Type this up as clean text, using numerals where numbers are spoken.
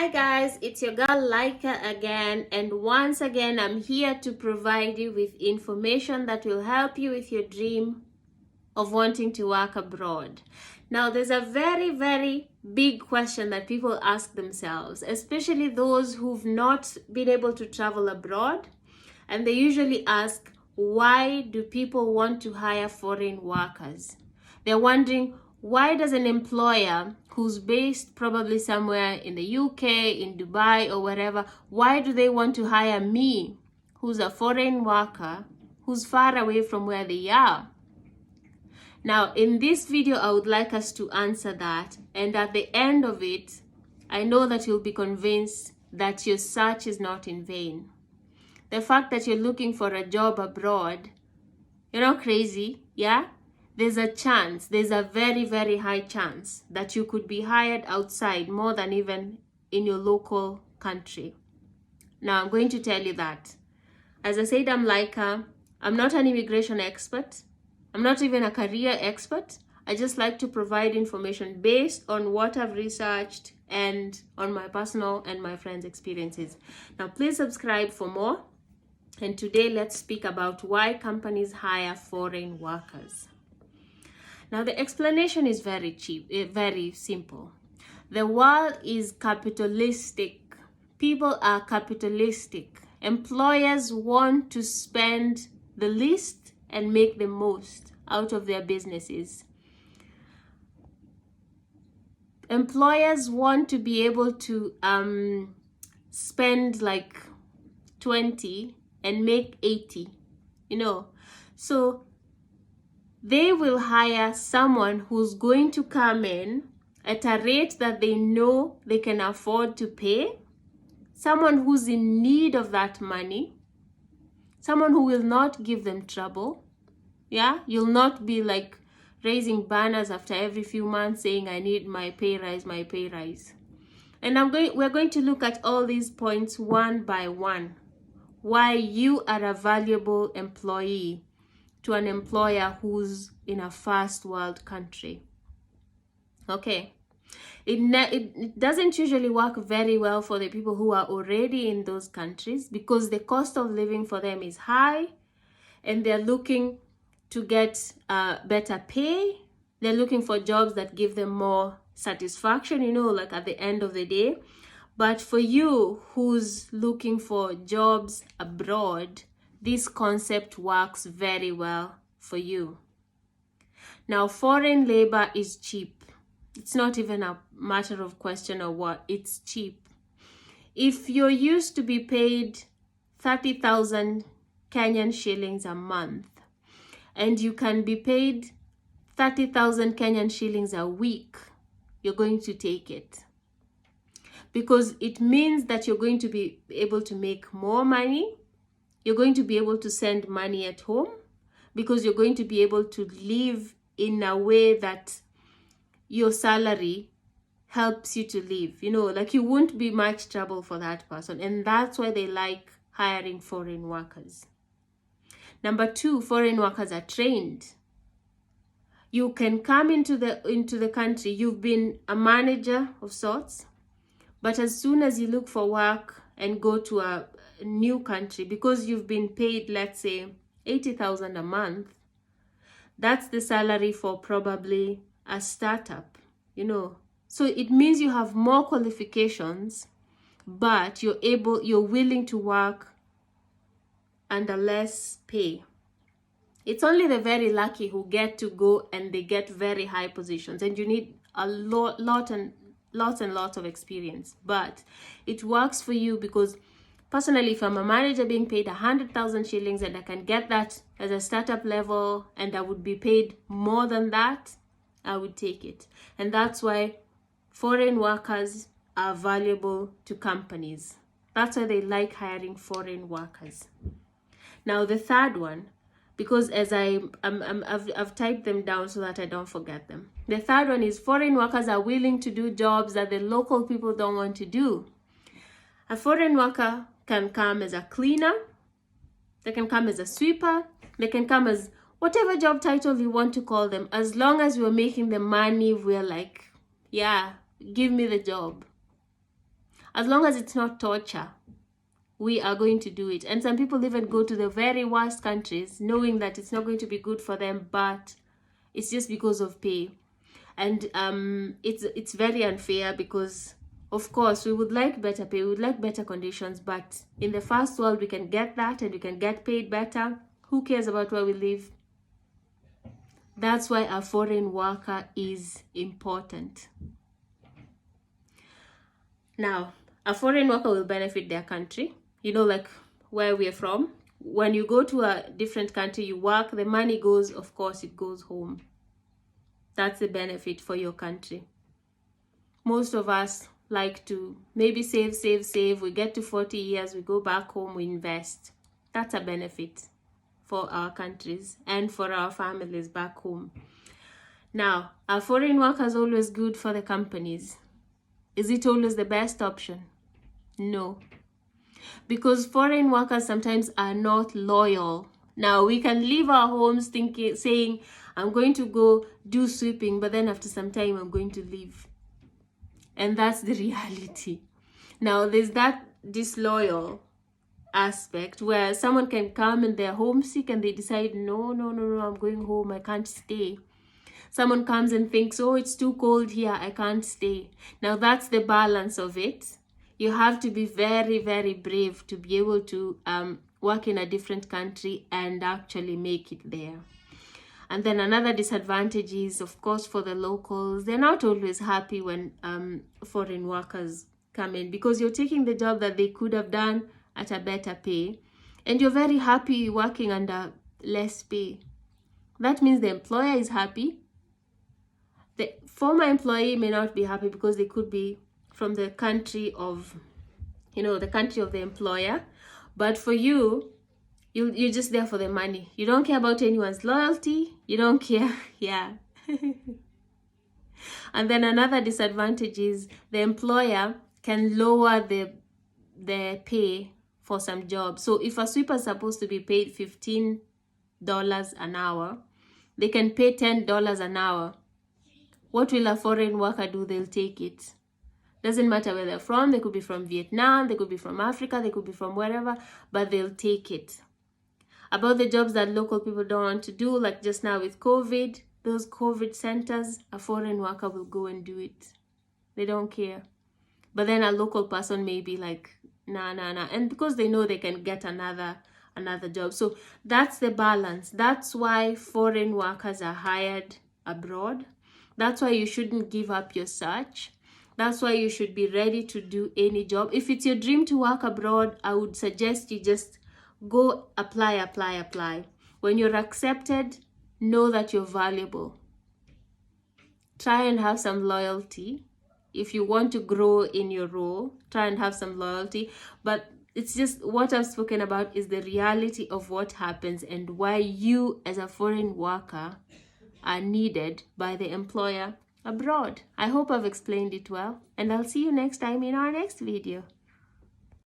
Hi guys, it's your girl Laika again, and once again I'm here to provide you with information that will help you with your dream of wanting to work abroad. Now there's a very big question that people ask themselves, especially those who've not been able to travel abroad, and they usually ask, why do people want to hire foreign workers? They're wondering, why does an employer who's based probably somewhere in the UK, in Dubai or wherever, why do they want to hire me, who's a foreign worker, who's far away from where they are? Now, in this video, I would like us to answer that. And at the end of it, I know that you'll be convinced that your search is not in vain. The fact that you're looking for a job abroad, you're not crazy, yeah? There's a chance, there's a very high chance that you could be hired outside more than even in your local country. Now, I'm going to tell you that. As I said, I'm Laika. I'm not an immigration expert. I'm not even a career expert. I just like to provide information based on what I've researched and on my personal and my friends' experiences. Now, please subscribe for more. And today, let's speak about why companies hire foreign workers. Now, the explanation is very simple. The world is capitalistic. People are capitalistic. Employers want to spend the least and make the most out of their businesses. Employers want to be able to spend like 20 and make 80, so they will hire someone who's going to come in at a rate that they know they can afford to pay, someone who's in need of that money, someone who will not give them trouble. Yeah, you'll not be like raising banners after every few months saying, I need my pay rise. And we're going to look at all these points one by one. Why you are a valuable employee to an employer who's in a first world country. Okay. It doesn't usually work very well for the people who are already in those countries because the cost of living for them is high and they're looking to get better pay. They're looking for jobs that give them more satisfaction, like at the end of the day. But for you who's looking for jobs abroad, this concept works very well for you. Now, foreign labor is cheap. It's not even a matter of question or what. It's cheap. If you're used to be paid 30,000 Kenyan shillings a month, and you can be paid 30,000 Kenyan shillings a week, you're going to take it. Because it means that you're going to be able to make more money. You're going to be able to send money at home because you're going to be able to live in a way that your salary helps you to live. Like you won't be much trouble for that person. And that's why they like hiring foreign workers. Number two, foreign workers are trained. You can come into the country. You've been a manager of sorts. But as soon as you look for work and go to a new country, because you've been paid, let's say, 80,000 a month, that's the salary for probably a startup, So it means you have more qualifications, but you're willing to work under less pay. It's only the very lucky who get to go and they get very high positions, and you need a lots and lots of experience. But it works for you because personally, if I'm a manager being paid 100,000 shillings and I can get that as a startup level and I would be paid more than that, I would take it. And that's why foreign workers are valuable to companies. That's why they like hiring foreign workers. Now the third one, because as I've typed them down so that I don't forget them. The third one is foreign workers are willing to do jobs that the local people don't want to do. A foreign worker can come as a cleaner, they can come as a sweeper, they can come as whatever job title you want to call them. As long as we're making the money, we're like, yeah, give me the job. As long as it's not torture, we are going to do it. And some people even go to the very worst countries knowing that it's not going to be good for them, but it's just because of pay. And it's very unfair because, of course, we would like better pay, we would like better conditions, but in the first world we can get that and we can get paid better. Who cares about where we live? That's why a foreign worker is important. Now, a foreign worker will benefit their country. You know, like where we're from. When you go to a different country, you work, the money goes, of course, it goes home. That's the benefit for your country. Most of us like to maybe save. We get to 40 years, we go back home, we invest. That's a benefit for our countries and for our families back home. Now, a foreign worker is always good for the companies. Is it always the best option? No. Because foreign workers sometimes are not loyal. Now, we can leave our homes saying, I'm going to go do sweeping, but then after some time, I'm going to leave. And that's the reality. Now, there's that disloyal aspect where someone can come and they're homesick and they decide, no, I'm going home, I can't stay. Someone comes and thinks, oh, it's too cold here, I can't stay. Now, that's the balance of it. You have to be very, very brave to be able to work in a different country and actually make it there. And then another disadvantage is, of course, for the locals. They're not always happy when foreign workers come in because you're taking the job that they could have done at a better pay. And you're very happy working under less pay. That means the employer is happy. The former employee may not be happy because they could be from the country of, the country of the employer. But for you, you're just there for the money. You don't care about anyone's loyalty. You don't care. Yeah. And then another disadvantage is the employer can lower the pay for some jobs. So if a sweeper is supposed to be paid $15 an hour, they can pay $10 an hour. What will a foreign worker do? They'll take it. Doesn't matter where they're from. They could be from Vietnam, they could be from Africa, they could be from wherever, but they'll take it. About the jobs that local people don't want to do, like just now with COVID, those COVID centers, a foreign worker will go and do it. They don't care. But then a local person may be like, nah. And because they know they can get another job. So that's the balance. That's why foreign workers are hired abroad. That's why you shouldn't give up your search. That's why you should be ready to do any job. If it's your dream to work abroad, I would suggest you just go apply. When you're accepted, know that you're valuable. Try and have some loyalty. If you want to grow in your role, try and have some loyalty. But it's just what I've spoken about is the reality of what happens and why you as a foreign worker are needed by the employer abroad. I hope I've explained it well, and I'll see you next time in our next video.